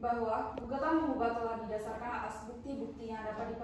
bahwa gugatan menggugat telah didasarkan atas bukti-bukti yang dapat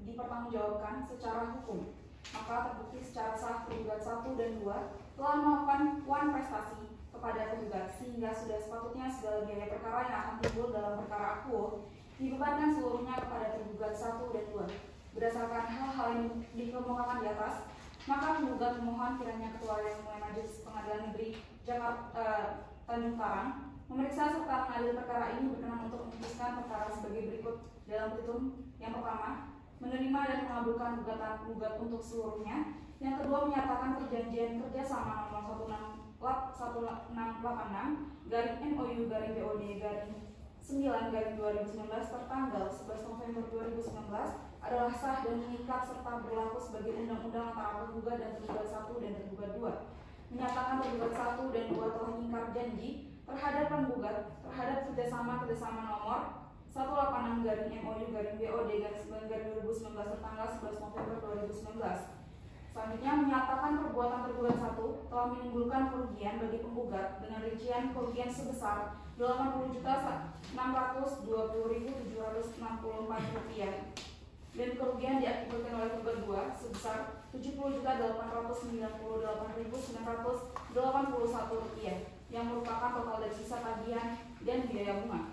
dipertanggungjawabkan secara hukum, maka terbukti secara sah tergugat 1 dan 2 telah melakukan wan prestasi kepada tergugat, sehingga sudah sepatutnya segala biaya perkara yang akan timbul dalam perkara akuo dibebankan seluruhnya kepada tergugat 1 dan 2. Berdasarkan hal-hal yang dikemukakan di atas, maka penggugat memohon kiranya Ketua yang Mulia Majelis Pengadilan Negeri Jakarta Tanjung Karang memeriksa serta mengadili perkara ini berkenan untuk memutuskan perkara sebagai berikut dalam petitum. Yang pertama, menerima dan mengabulkan gugatan penggugat untuk seluruhnya. Yang kedua, menyatakan perjanjian kerjasama nomor 1686/MOU/BOD/9/2019 tertanggal 11 November 2019 adalah sah dan mengikat serta berlaku sebagai undang-undang antara tergugat dan tergugat 1 dan tergugat 2. Menyatakan tergugat 1 dan 2 telah mengingkar janji terhadap penggugat terhadap kerjasama nomor 186/MOU/BOD/9/2019 tertanggal 11 November 2019. Selanjutnya, menyatakan perbuatan tergugat 1 telah menimbulkan kerugian bagi penggugat dengan rincian kerugian sebesar Rp80.620.764 dan kerugian diakibatkan oleh tergugat 2 sebesar Rp70.898.981 yang merupakan total dari sisa tagihan dan biaya bunga.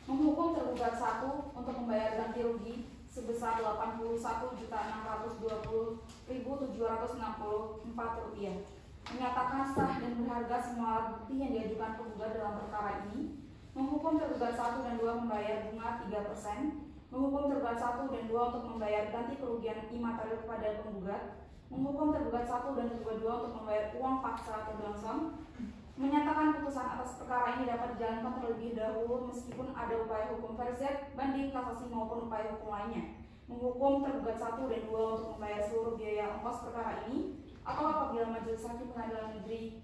Menghukum tergugat 1 untuk membayar ganti rugi sebesar Rp81.620.764. Menyatakan sah dan berharga semua alat bukti yang diajukan penggugat dalam perkara ini. Menghukum tergugat 1 dan 2 membayar bunga 3%. Menghukum tergugat 1 dan 2 untuk membayar ganti kerugian imaterial kepada penggugat. Menghukum tergugat 1 dan tergugat 2 untuk membayar uang paksa atau lump sum. Menyatakan putusan atas perkara ini dapat dijalankan terlebih dahulu meskipun ada upaya hukum verzet, banding, kasasi maupun upaya hukum lainnya. Menghukum tergugat 1 dan 2 untuk membayar seluruh biaya ongkos perkara ini, atau apabila Majelis Hakim Pengadilan Negeri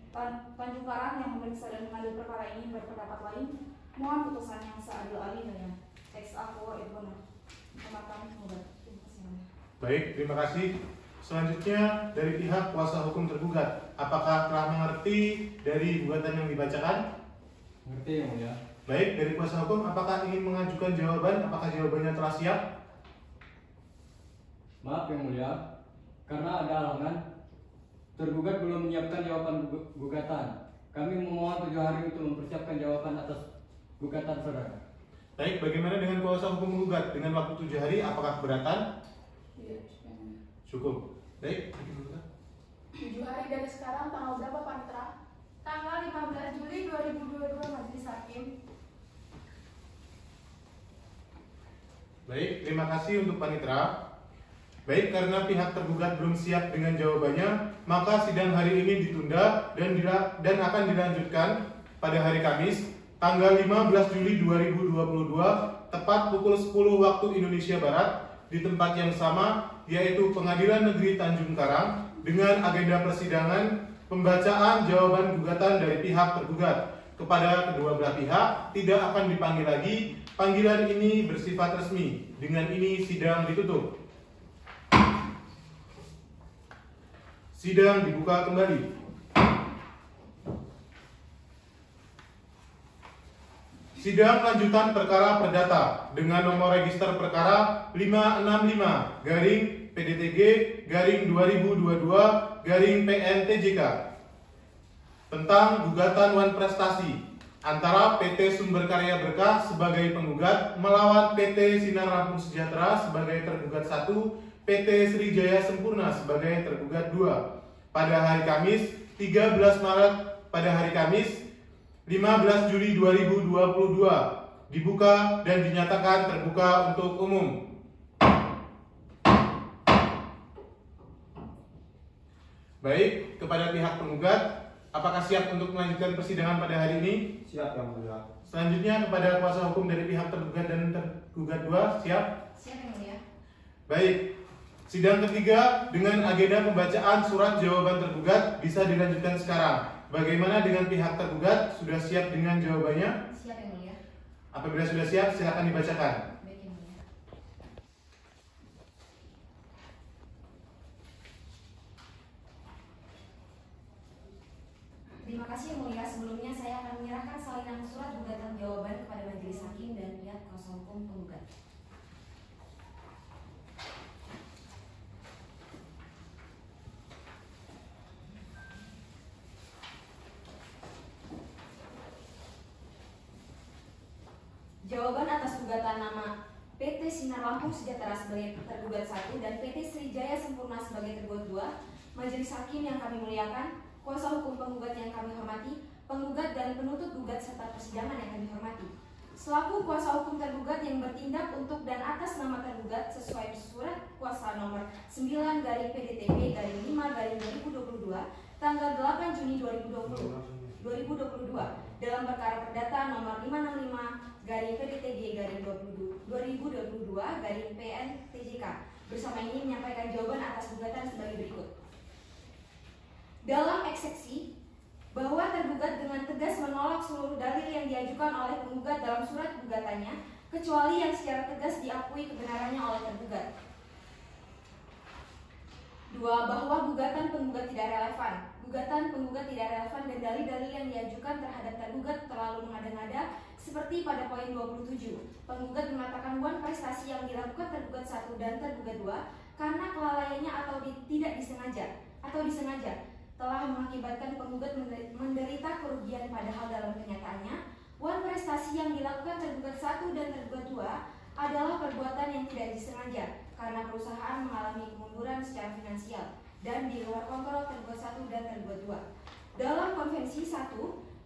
Tanjung Karang yang memeriksa dan mengadili perkara ini berpendapat lain, mohon putusan yang seadil-adilnya. Ex aquo et bono. Baik, terima kasih. Selanjutnya dari pihak kuasa hukum tergugat, apakah telah mengerti dari gugatan yang dibacakan? Mengerti, Yang Mulia. Baik, dari kuasa hukum, apakah ingin mengajukan jawaban? Apakah jawabannya telah siap? Maaf Yang Mulia, karena ada halangan, tergugat belum menyiapkan jawaban gugatan. Kami memohon 7 hari untuk mempersiapkan jawaban atas gugatan saudara. Baik, bagaimana dengan kuasa hukum menggugat? Dengan waktu 7 hari, apakah keberatan? Tidak. Cukup. Baik, 7 hari dari sekarang, tanggal berapa Pak Mitra? Tanggal 15 Juli 2022 Majelis Hakim. baik, terima kasih untuk Panitra. Baik, karena pihak tergugat belum siap dengan jawabannya, maka sidang hari ini ditunda dan akan dilanjutkan pada hari Kamis, tanggal 15 Juli 2022, tepat pukul 10 waktu Indonesia Barat, di tempat yang sama, yaitu Pengadilan Negeri Tanjung Karang, dengan agenda persidangan pembacaan jawaban gugatan dari pihak tergugat. Kepada kedua belah pihak tidak akan dipanggil lagi. Panggilan ini bersifat resmi. Dengan ini sidang ditutup. Sidang dibuka kembali. Sidang lanjutan perkara perdata dengan nomor register perkara 565-PDTG-2022-PN-TJK tentang gugatan wan prestasi antara PT Sumber Karya Berkah sebagai penggugat melawan PT Sinar Lampung Sejahtera sebagai tergugat 1, PT Srijaya Sempurna sebagai tergugat 2 pada hari Kamis 13 Maret pada hari Kamis 15 Juli 2022 dibuka dan dinyatakan terbuka untuk umum. Baik, kepada pihak penggugat, apakah siap untuk melanjutkan persidangan pada hari ini? Siap, Yang Mulia. Selanjutnya kepada kuasa hukum dari pihak tergugat dan tergugat 2, siap? Siap Yang Mulia. Baik, sidang ketiga dengan agenda pembacaan surat jawaban tergugat bisa dilanjutkan sekarang. Bagaimana dengan pihak tergugat? Sudah siap dengan jawabannya? Siap Yang Mulia. Apabila sudah siap, silakan dibacakan. Baik Yang Mulia. Terima kasih Yang Mulia. Sebelumnya saya akan menyerahkan salinan surat gugatan jawaban kepada majelis Jawaban atas gugatan nama PT Sinar Lampung Sejahtera sebagai tergugat 1 dan PT Srijaya Sempurna sebagai tergugat 2, Majelis Hakim yang kami muliakan, kuasa hukum penggugat yang kami hormati, penggugat dan penuntut gugat serta persidangan yang kami hormati. Selaku kuasa hukum tergugat yang bertindak untuk dan atas nama tergugat sesuai surat kuasa nomor 9/PDTP/5/2022 tanggal 8 Juni 2022 dalam perkara perdata nomor 565/PDTG/2022/PN-TJK bersama ini menyampaikan jawaban atas gugatan sebagai berikut. Dalam eksepsi bahwa tergugat dengan tegas menolak seluruh dalil yang diajukan oleh penggugat dalam surat gugatannya, kecuali yang secara tegas diakui kebenarannya oleh tergugat. 2. Bahwa gugatan penggugat tidak relevan. Gugatan penggugat tidak relevan dan dalil-dalil yang diajukan terhadap tergugat terlalu mengada-ngada seperti pada poin 27. Penggugat mengatakan wan prestasi yang dilakukan tergugat 1 dan tergugat 2 karena kelalaiannya tidak disengaja telah mengakibatkan penggugat menderita kerugian, padahal dalam kenyataannya wan prestasi yang dilakukan tergugat 1 dan tergugat 2 adalah perbuatan yang tidak disengaja karena perusahaan mengalami kemunduran secara finansial dan di luar kontrol tergugat 1 dan tergugat 2. Dalam konvensi 1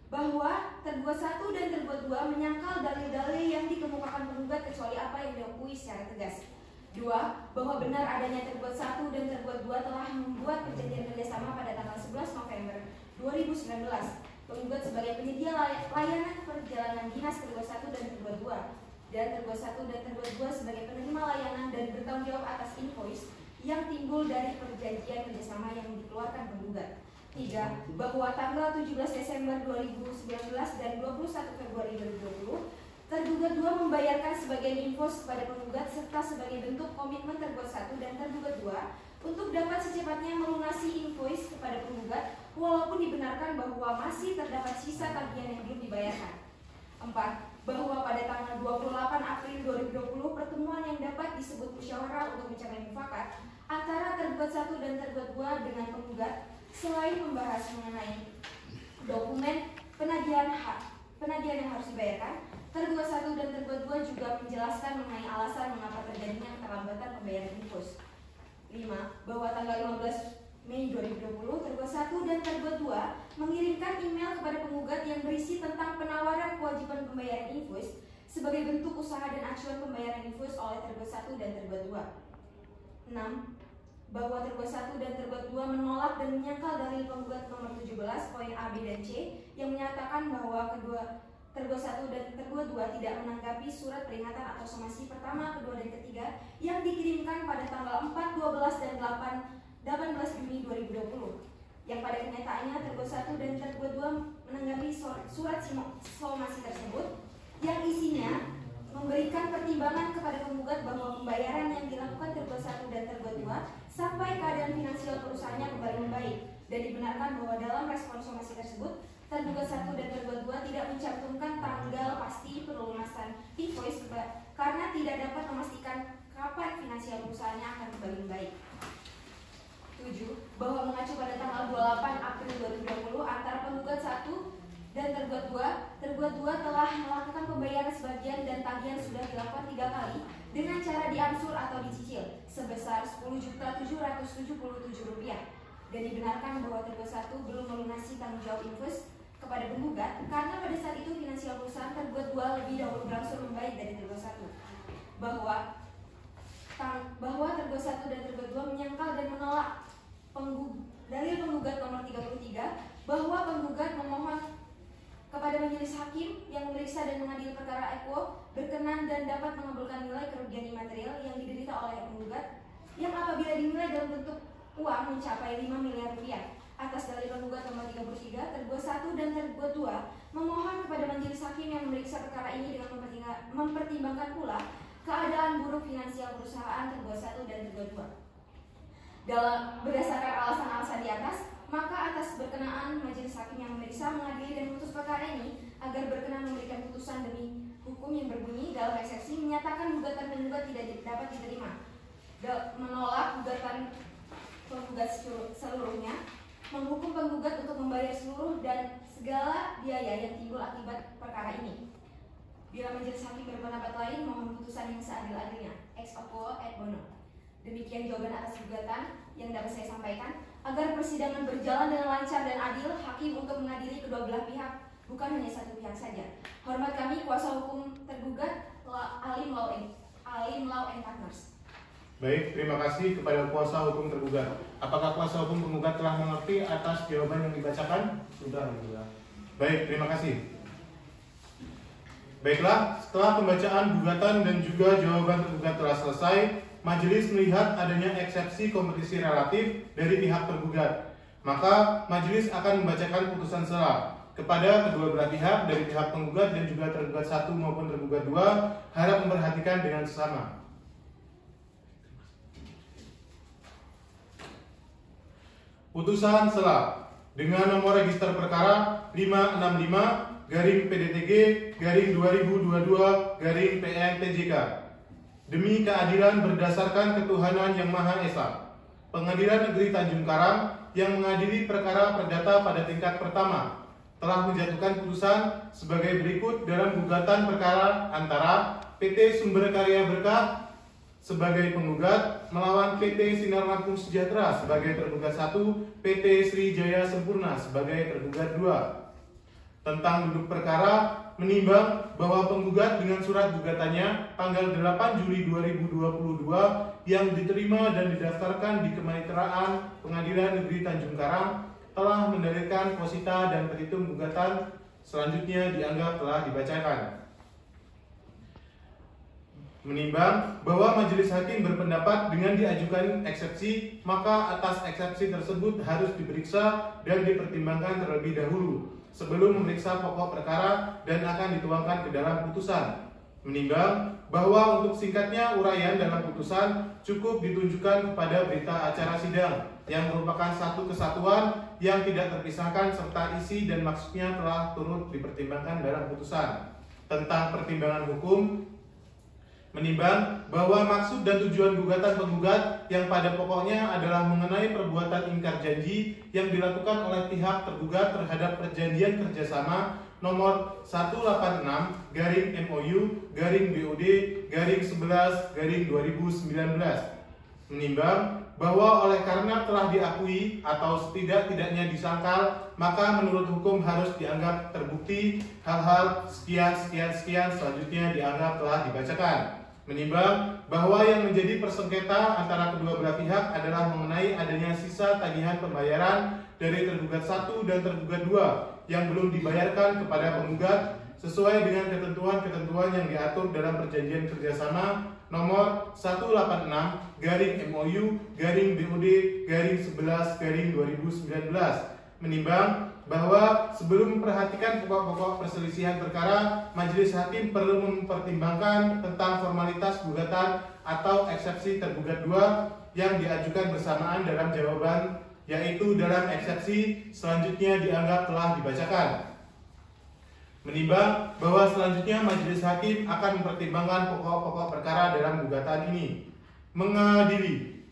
bahwa tergugat 1 dan tergugat 2 menyangkal dalil-dalil yang dikemukakan penggugat kecuali apa yang diakui secara tegas. 2. Bahwa benar adanya tergugat 1 dan tergugat 2 telah membuat perjanjian kerjasama pada tanggal 11 November 2019. Penggugat sebagai penyedia layanan perjalanan dinas tergugat 1 dan tergugat 2 dan tergugat 1 dan tergugat 2 sebagai penerima layanan dan bertanggung jawab atas invoice yang timbul dari perjanjian kerjasama yang dikeluarkan penggugat. 3. Bahwa tanggal 17 Desember 2019 dan 21 Februari 2020 tergugat 2 membayarkan sebagian invoice kepada penggugat serta sebagai bentuk komitmen tergugat 1 dan tergugat 2 untuk dapat secepatnya melunasi invoice kepada penggugat walaupun dibenarkan bahwa masih terdapat sisa tagihan yang belum dibayarkan. 4. Bahwa pada tanggal 28 April 2020 pertemuan yang dapat disebut musyawarah untuk mencapai mufakat antara tergugat 1 dan tergugat 2 dengan penggugat selain membahas mengenai dokumen penagihan yang harus dibayarkan, tergugat 1 dan tergugat 2 juga menjelaskan mengenai alasan mengapa terjadinya keterlambatan pembayaran invoice. 5. Bahwa tanggal 15 Mei 2020, tergugat 1 dan tergugat 2 mengirimkan email kepada penggugat yang berisi tentang penawaran kewajiban pembayaran invoice sebagai bentuk usaha dan acuan pembayaran invoice oleh tergugat 1 dan tergugat 2. 6. Bahwa tergugat 1 dan tergugat 2 menolak dan menyangkal dalil penggugat nomor 17 poin A, B, dan C yang menyatakan bahwa tergugat 1 dan tergugat 2 tidak menanggapi surat peringatan atau somasi pertama, kedua, dan ketiga yang dikirimkan pada tanggal 4, 12, dan 18 Juni 2020 yang pada kenyataannya tergugat 1 dan tergugat 2 menanggapi surat somasi tersebut yang isinya memberikan pertimbangan kepada penggugat bahwa pembayaran yang dilakukan tergugat 1 dan tergugat 2 sampai keadaan finansial perusahaannya kembali membaik, dan dibenarkan bahwa dalam respon somasi tersebut tergugat 1 dan tergugat 2 tidak mencantumkan tanggal pasti pelunasan invoice karena tidak dapat memastikan kapan finansial perusahaannya akan kembali membaik. 7. Bahwa mengacu pada tanggal 28 April 2020 antara penggugat 1 dan tergugat 2 telah melakukan pembayaran sebagian dan tagihan sudah dilakukan 3 kali dengan cara diansur atau dicicil sebesar Rp10.777 dan dibenarkan bahwa tergugat 1 belum melunasi tanggung jawab invoice kepada penggugat karena pada saat itu finansial perusahaan tergugat 2 lebih dahulu berangsur membaik dari tergugat 1. Bahwa tergugat 1 dan tergugat 2 menyangkal dan menolak dalil penggugat nomor 33 bahwa penggugat memohon kepada majelis hakim yang memeriksa dan mengadili perkara Eko berkenan dan dapat mengabulkan nilai kerugian imaterial yang diderita oleh penggugat yang apabila dinilai dalam bentuk uang mencapai 5 miliar rupiah. Atas dalil penggugat nomor 33, tergugat 1 dan tergugat 2 memohon kepada majelis hakim yang memeriksa perkara ini dengan mempertimbangkan pula keadaan buruk finansial perusahaan tergugat 1 dan tergugat 2. Berdasarkan alasan-alasan di atas, maka atas berkenaan majelis hakim yang memeriksa, mengadili, dan memutus perkara ini agar berkenan memberikan putusan demi hukum yang berbunyi dalam eksepsi menyatakan gugatan penggugat tidak dapat diterima, menolak gugatan penggugat seluruhnya, menghukum penggugat untuk membayar seluruh dan segala biaya yang timbul akibat perkara ini. Bila majelis hakim lain mohon putusan yang seadil-adilnya. Ex oppo et bono. Demikian jawaban atas gugatan yang dapat saya sampaikan. Agar persidangan berjalan dengan lancar dan adil, hakim untuk mengadili kedua belah pihak, bukan hanya satu pihak saja. Hormat kami kuasa hukum tergugat, Alim Law and Partners. Baik, terima kasih kepada kuasa hukum tergugat. Apakah kuasa hukum penggugat telah mengerti atas jawaban yang dibacakan? Sudah, Mulia. Baik, terima kasih. Baiklah, setelah pembacaan gugatan dan juga jawaban tergugat telah selesai, majelis melihat adanya eksepsi kompetisi relatif dari pihak tergugat. Maka majelis akan membacakan putusan sela kepada kedua belah pihak dari pihak penggugat dan juga tergugat 1 maupun tergugat 2 harap memperhatikan dengan sesama. Putusan sela dengan nomor register perkara 565-PDTG-2022-PN-TJK. Demi keadilan berdasarkan ketuhanan yang Maha Esa, Pengadilan Negeri Tanjung Karang yang mengadili perkara perdata pada tingkat pertama telah menjatuhkan putusan sebagai berikut dalam gugatan perkara antara PT Sumber Karya Berkah sebagai penggugat melawan PT Sinar Lampung Sejahtera sebagai tergugat 1, PT Srijaya Sempurna sebagai tergugat 2. Tentang duduk perkara, menimbang bahwa penggugat dengan surat gugatannya tanggal 8 Juli 2022 yang diterima dan didaftarkan di Kemaiteraan Pengadilan Negeri Tanjung Karang telah mendalilkan posita dan petitum gugatan selanjutnya dianggap telah dibacakan. Menimbang bahwa majelis hakim berpendapat dengan diajukan eksepsi, maka atas eksepsi tersebut harus diperiksa dan dipertimbangkan terlebih dahulu sebelum memeriksa pokok perkara dan akan dituangkan ke dalam putusan. Menimbang bahwa untuk singkatnya uraian dalam putusan cukup ditunjukkan kepada berita acara sidang yang merupakan satu kesatuan yang tidak terpisahkan serta isi dan maksudnya telah turut dipertimbangkan dalam putusan. Tentang pertimbangan hukum, menimbang bahwa maksud dan tujuan gugatan penggugat yang pada pokoknya adalah mengenai perbuatan ingkar janji yang dilakukan oleh pihak tergugat terhadap perjanjian kerjasama nomor 186-MOU-BOD-11-2019. Menimbang bahwa oleh karena telah diakui atau setidak-tidaknya disangkal, maka menurut hukum harus dianggap terbukti hal-hal sekian selanjutnya dianggap telah dibacakan. Menimbang bahwa yang menjadi persengketa antara kedua belah pihak adalah mengenai adanya sisa tagihan pembayaran dari tergugat 1 dan tergugat 2 yang belum dibayarkan kepada penggugat sesuai dengan ketentuan-ketentuan yang diatur dalam perjanjian kerjasama nomor 186-MOU-BOD-11-2019. Menimbang bahwa sebelum memperhatikan pokok-pokok perselisihan perkara, majelis hakim perlu mempertimbangkan tentang formalitas gugatan atau eksepsi tergugat 2 yang diajukan bersamaan dalam jawaban, yaitu dalam eksepsi selanjutnya dianggap telah dibacakan. Menimbang bahwa selanjutnya majelis hakim akan mempertimbangkan pokok-pokok perkara dalam gugatan ini. Mengadili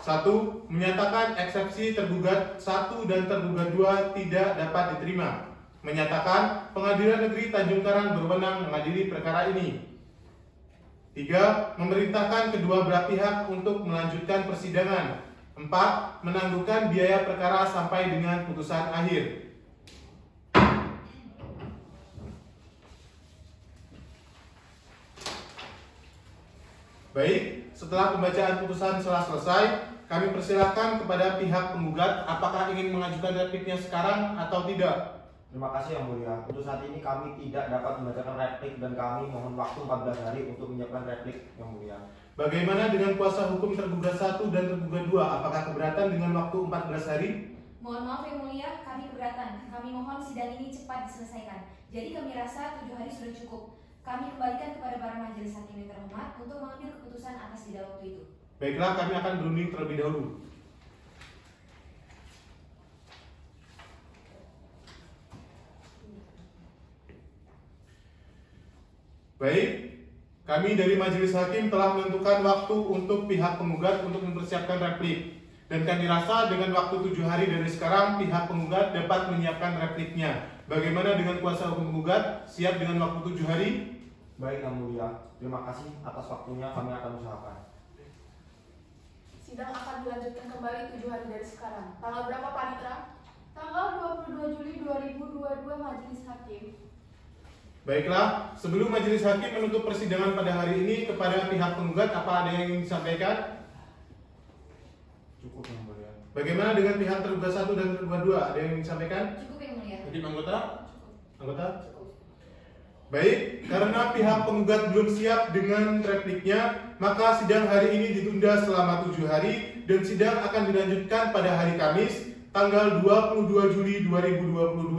1. Menyatakan eksepsi tergugat 1 dan tergugat 2 tidak dapat diterima. Menyatakan Pengadilan Negeri Tanjung Karang berwenang mengadili perkara ini. 3. Memerintahkan kedua belah pihak untuk melanjutkan persidangan. 4. Menangguhkan biaya perkara sampai dengan putusan akhir. Baik, setelah pembacaan putusan telah selesai, kami persilahkan kepada pihak penggugat apakah ingin mengajukan repliknya sekarang atau tidak. Terima kasih Yang Mulia. Untuk saat ini kami tidak dapat membacakan replik dan kami mohon waktu 14 hari untuk menyiapkan replik Yang Mulia. Bagaimana dengan kuasa hukum tergugat 1 dan tergugat 2? Apakah keberatan dengan waktu 14 hari? Mohon maaf Yang Mulia, kami keberatan. Kami mohon sidang ini cepat diselesaikan. Jadi kami rasa 7 hari sudah cukup. Kami kembalikan kepada para majelis hakim yang terhormat untuk mengambil keputusan atas sidang waktu itu. Baiklah, kami akan berunding terlebih dahulu. Baik, kami dari majelis hakim telah menentukan waktu untuk pihak penggugat untuk mempersiapkan replik. Dan kami rasa dengan waktu 7 hari dari sekarang pihak penggugat dapat menyiapkan repliknya. Bagaimana dengan kuasa hukum penggugat? Siap dengan waktu 7 hari? Baik Yang Mulia, terima kasih atas waktunya, kami akan usahakan. Sidang akan dilanjutkan kembali 7 hari dari sekarang. Tanggal berapa Panitra? Tanggal 22 Juli 2022 Majelis Hakim. Baiklah, sebelum majelis hakim menutup persidangan pada hari ini, kepada pihak penggugat apa ada yang ingin disampaikan? Cukup Yang Mulia. Bagaimana dengan pihak tergugat 1 dan tergugat 2? Ada yang ingin disampaikan? Cukup Yang Mulia. Hakim anggota? Anggota? Baik, karena pihak penggugat belum siap dengan repliknya, maka sidang hari ini ditunda selama 7 hari dan sidang akan dilanjutkan pada hari Kamis, tanggal 22 Juli 2022,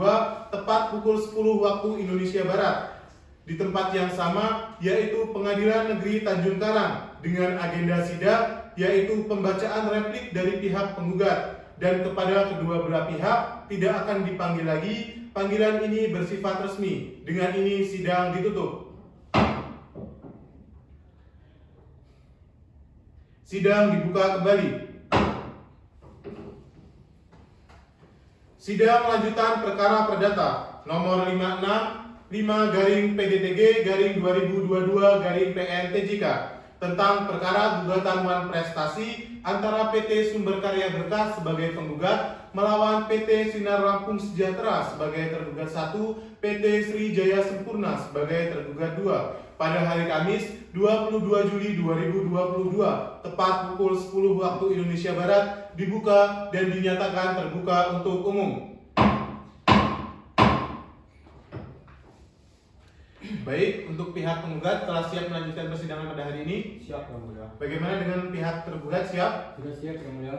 tepat pukul 10 waktu Indonesia Barat, di tempat yang sama, yaitu Pengadilan Negeri Tanjung Karang, dengan agenda sidang yaitu pembacaan replik dari pihak penggugat, dan kepada kedua belah pihak tidak akan dipanggil lagi. Panggilan ini bersifat resmi. Dengan ini sidang ditutup. Sidang dibuka kembali. Sidang lanjutan perkara perdata nomor 565-PDTG-2022-PN-TJK tentang perkara gugatan wan prestasi antara PT Sumber Karya Berkah sebagai penggugat melawan PT Sinar Lampung Sejahtera sebagai tergugat 1, PT Srijaya Sempurna sebagai tergugat 2 pada hari Kamis 22 Juli 2022 tepat pukul 10 waktu Indonesia Barat dibuka dan dinyatakan terbuka untuk umum. Baik, untuk pihak penggugat telah siap melanjutkan persidangan pada hari ini. Siap Yang Mulia. Bagaimana dengan pihak tergugat, siap? Sudah siap Yang Mulia.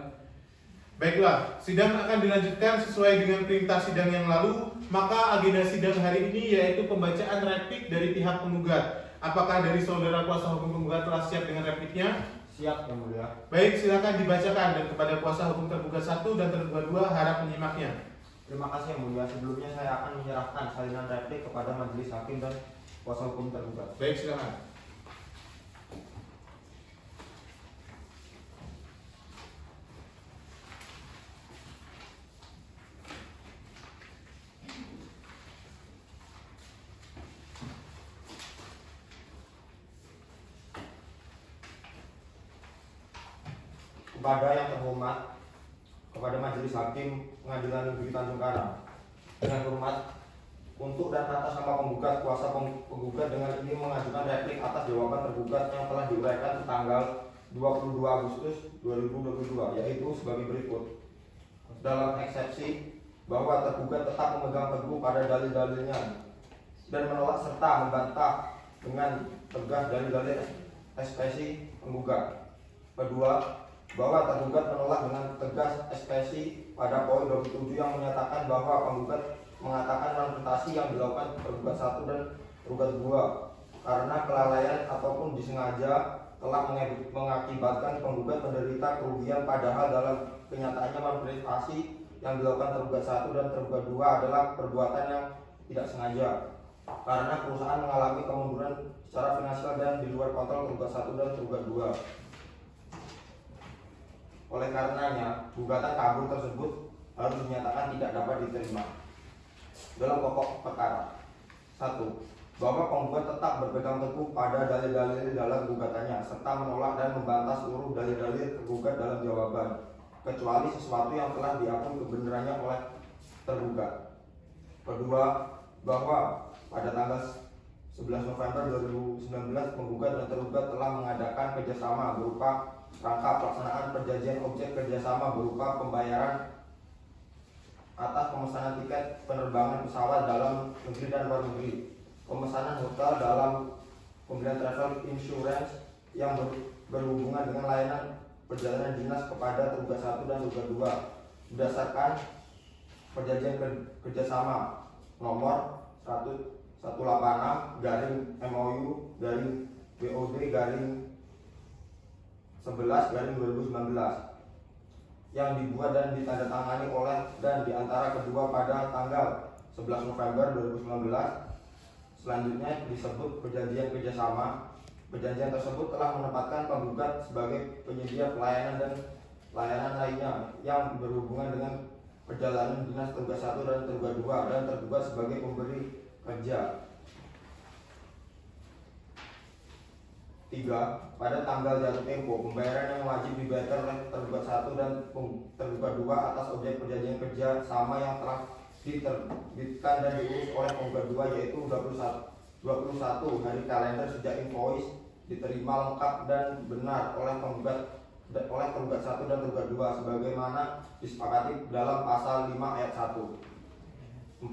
Baiklah, sidang akan dilanjutkan sesuai dengan perintah sidang yang lalu. Maka agenda sidang hari ini yaitu pembacaan replik dari pihak penggugat. Apakah dari saudara kuasa hukum penggugat telah siap dengan repliknya? Siap Yang Mulia. Baik, silakan dibacakan, dan kepada kuasa hukum tergugat 1 dan tergugat 2 harap menyimaknya. Terima kasih Yang Mulia. Sebelumnya saya akan menyerahkan salinan replik kepada majelis hakim dan kuasa hukum tergugat. Baik, silakan. Kepada yang terhormat, kepada majelis hakim Pengadilan Negeri Tanjung Karang, dengan hormat, untuk dan atas nama penggugat, kuasa penggugat dengan ini mengajukan replik atas jawaban tergugat yang telah diuraikan tanggal 22 Agustus 2022, yaitu sebagai berikut. Dalam eksepsi bahwa tergugat tetap memegang teguh pada dalil-dalilnya dan menolak serta membantah dengan tegas dalil-dalil ekspresi penggugat. Kedua, bahwa tergugat menolak dengan tegas ekspresi pada poin 27 yang menyatakan bahwa penggugat mengatakan manifestasi yang dilakukan tergugat 1 dan tergugat 2 karena kelalaian ataupun disengaja telah mengakibatkan penggugat menderita kerugian, padahal dalam kenyataannya manifestasi yang dilakukan tergugat 1 dan tergugat 2 adalah perbuatan yang tidak sengaja karena perusahaan mengalami kemunduran secara finansial dan di luar kontrol tergugat 1 dan tergugat 2. Oleh karenanya, gugatan kabur tersebut harus dinyatakan tidak dapat diterima. Dalam pokok perkara 1. Bahwa penggugat tetap berpegang teguh pada dalil-dalil dalam gugatannya serta menolak dan membantah seluruh dalil-dalil tergugat dalam jawaban, kecuali sesuatu yang telah diakui kebenarannya oleh tergugat. Kedua, bahwa pada tanggal 11 November 2019 penggugat dan tergugat telah mengadakan kerjasama berupa rangka pelaksanaan perjanjian objek kerjasama berupa pembayaran atas pemesanan tiket penerbangan pesawat dalam negeri dan luar negeri, pemesanan hotel dalam pembelian travel insurance yang berhubungan dengan layanan perjalanan dinas kepada tergugat 1 dan tergugat 2 berdasarkan perjanjian kerjasama nomor 116-BOD-11/2019 yang dibuat dan ditandatangani oleh dan diantara kedua pada tanggal 11 November 2019. Selanjutnya disebut perjanjian kerjasama. Perjanjian tersebut telah menempatkan penggugat sebagai penyedia pelayanan dan layanan lainnya yang berhubungan dengan perjalanan dinas tergugat 1 dan tergugat 2 dan tergugat sebagai pemberi kerja. 3. Pada tanggal jatuh tempo, pembayaran yang wajib dibayarkan oleh tergugat 1 dan tergugat 2 atas objek perjanjian kerja sama yang telah diterbitkan dan diurus oleh penggugat 2 yaitu 21 hari kalender sejak invoice diterima lengkap dan benar oleh tergugat 1 dan tergugat 2 sebagaimana disepakati dalam pasal 5 ayat 1. 4.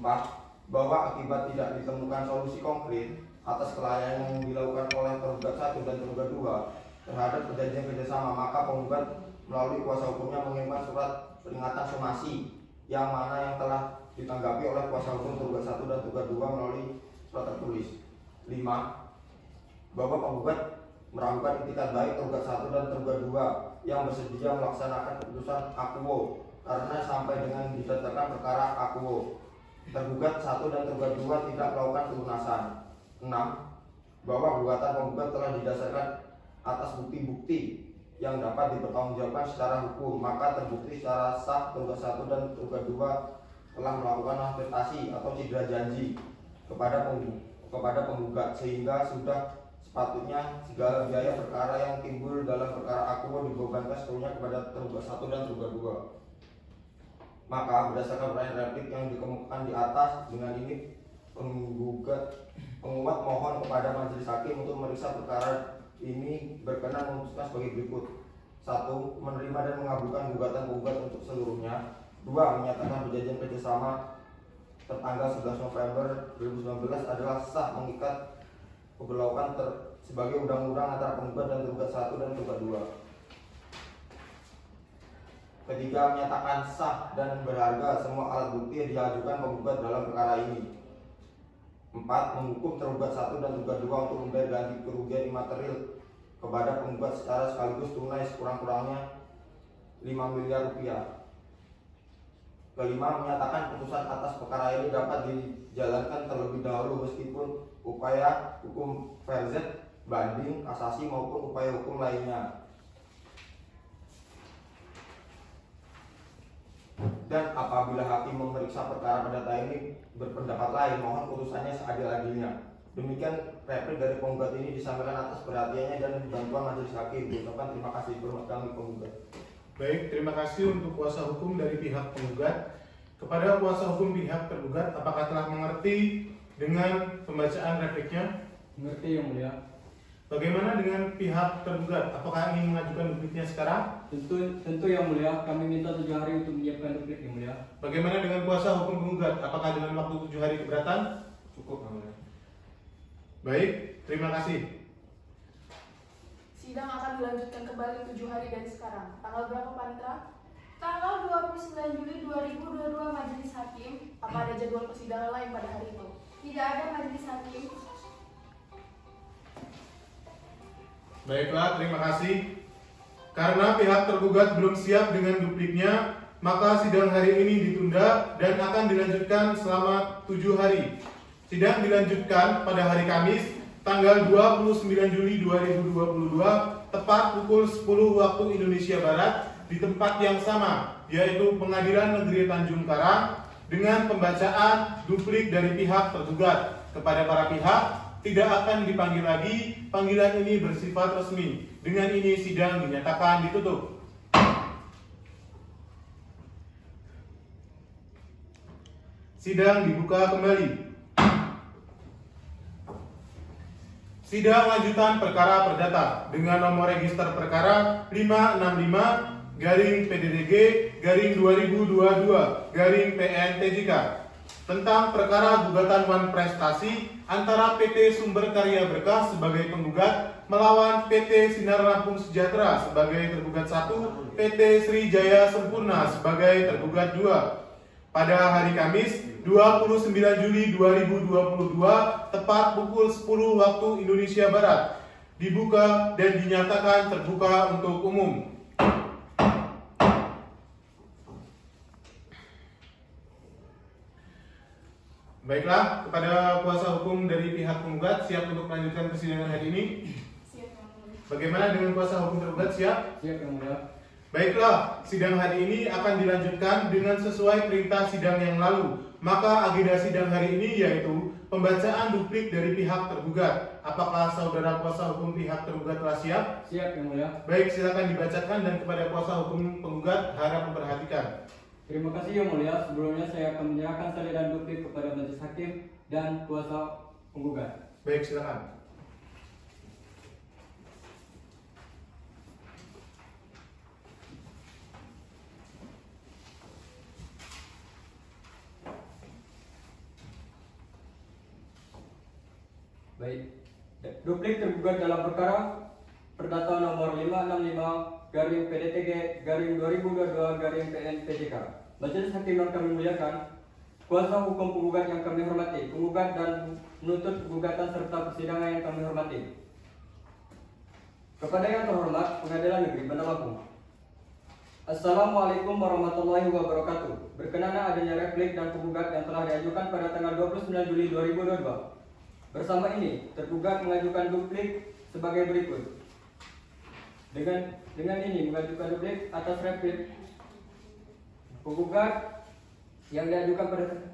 Bahwa akibat tidak ditemukan solusi konkret atas kelalaian yang dilakukan oleh tergugat 1 dan tergugat 2 terhadap perjanjian kerjasama, maka penggugat melalui kuasa hukumnya mengirimkan surat peringatan somasi yang mana yang telah ditanggapi oleh kuasa hukum tergugat 1 dan tergugat 2 melalui surat tertulis. 5. Bahwa penggugat meragukan itikat baik tergugat 1 dan tergugat 2 yang bersedia melaksanakan keputusan akuo karena sampai dengan didaftarkan perkara akuo. Tergugat 1 dan tergugat 2 tidak melakukan pelunasan. 6. Bahwa gugatan penggugat telah didasarkan atas bukti-bukti yang dapat dipertanggungjawabkan secara hukum, maka terbukti secara sah tergugat 1 dan tergugat 2 telah melakukan manifestasi atau cedera janji kepada penggugat sehingga sudah sepatutnya segala biaya perkara yang timbul dalam perkara akuo dibebankan sepenuhnya kepada tergugat 1 dan tergugat 2. Maka berdasarkan pertanyaan replik yang dikemukakan di atas, dengan ini penguat mohon kepada majelis hakim untuk memeriksa perkara ini berkenan memutuskan sebagai berikut. 1. Menerima dan mengabulkan gugatan penggugat untuk seluruhnya. 2. Menyatakan perjanjian kerjasama tertanggal 11 November 2019 adalah sah mengikat keberlakuan sebagai undang-undang antara penggugat dan tergugat 1 dan tergugat 2. Ketiga, menyatakan sah dan berharga semua alat bukti yang diajukan penggugat dalam perkara ini. 4. Menghukum tergugat 1 dan tergugat 2 untuk membayar ganti kerugian imaterial kepada penggugat secara sekaligus tunai sekurang-kurangnya 5 miliar rupiah. Kelima, menyatakan putusan atas perkara ini dapat dijalankan terlebih dahulu meskipun upaya hukum verzet, banding, kasasi maupun upaya hukum lainnya. Dan apabila hakim memeriksa perkara perdata ini berpendapat lain, mohon putusannya seadil-adilnya. Demikian replik dari penggugat ini disampaikan atas perhatiannya dan bantuan majelis hakim. Diucapkan terima kasih hormat kami penggugat. Baik, terima kasih untuk kuasa hukum dari pihak penggugat. Kepada kuasa hukum pihak tergugat, apakah telah mengerti dengan pembacaan repliknya? Mengerti yang mulia. Bagaimana dengan pihak tergugat? Apakah ingin mengajukan dupliknya sekarang? Tentu yang mulia, kami minta 7 hari untuk menyiapkan duplik yang mulia. Bagaimana dengan kuasa hukum penggugat? Apakah dengan waktu 7 hari keberatan? Cukup yang mulia. Baik, terima kasih. Sidang akan dilanjutkan kembali 7 hari dari sekarang. Tanggal berapa, Panitra? Tanggal 29 Juli 2022 Majelis Hakim. Apa ada jadwal persidangan lain pada hari itu? Tidak ada Majelis Hakim. Baiklah, terima kasih. Karena pihak tergugat belum siap dengan dupliknya, maka sidang hari ini ditunda dan akan dilanjutkan selama 7 hari. Sidang dilanjutkan pada hari Kamis, tanggal 29 Juli 2022, tepat pukul 10 waktu Indonesia Barat, di tempat yang sama, yaitu Pengadilan Negeri Tanjung Karang, dengan pembacaan duplik dari pihak tergugat. Kepada para pihak, tidak akan dipanggil lagi, panggilan ini bersifat resmi. Dengan ini sidang dinyatakan ditutup. Sidang dibuka kembali. Sidang lanjutan perkara perdata dengan nomor register perkara 565-PDDG-2022-PN tentang perkara gugatan Wan Prestasi antara PT Sumber Karya Berkah sebagai penggugat melawan PT Sinar Lampung Sejahtera sebagai tergugat 1, PT Srijaya Sempurna sebagai tergugat 2. Pada hari Kamis 29 Juli 2022 tepat pukul 10 waktu Indonesia Barat dibuka dan dinyatakan terbuka untuk umum. Baiklah, kepada kuasa hukum dari pihak penggugat siap untuk melanjutkan persidangan hari ini? Siap, Yang Mulia. Bagaimana dengan kuasa hukum tergugat siap? Siap yang mulia. Baiklah, sidang hari ini akan dilanjutkan dengan sesuai perintah sidang yang lalu. Maka agenda sidang hari ini yaitu pembacaan duplik dari pihak tergugat. Apakah saudara kuasa hukum pihak tergugat telah siap? Siap Yang Mulia. Baik, silakan dibacakan dan kepada kuasa hukum penggugat harap memperhatikan. Terima kasih Yang Mulia. Sebelumnya saya akan menyerahkan salinan duplik kepada majelis hakim dan kuasa penggugat. Baik, silakan. Baik. Duplik tergugat dalam perkara Perdata nomor 565-PDTG-2022-PN-PJK. Majelis Hakim yang kami muliakan, kuasa hukum penggugat yang kami hormati, penggugat dan penuntut gugatan serta persidangan yang kami hormati. Kepada yang terhormat Pengadilan Negeri Bandar Lampung. Assalamualaikum warahmatullahi wabarakatuh. Berkenan adanya replik dan penggugat yang telah diajukan pada tanggal 29 Juli 2022. Bersama ini, tergugat mengajukan duplik sebagai berikut. Dengan ini mengajukan duplik atas replik penggugat yang diajukan pada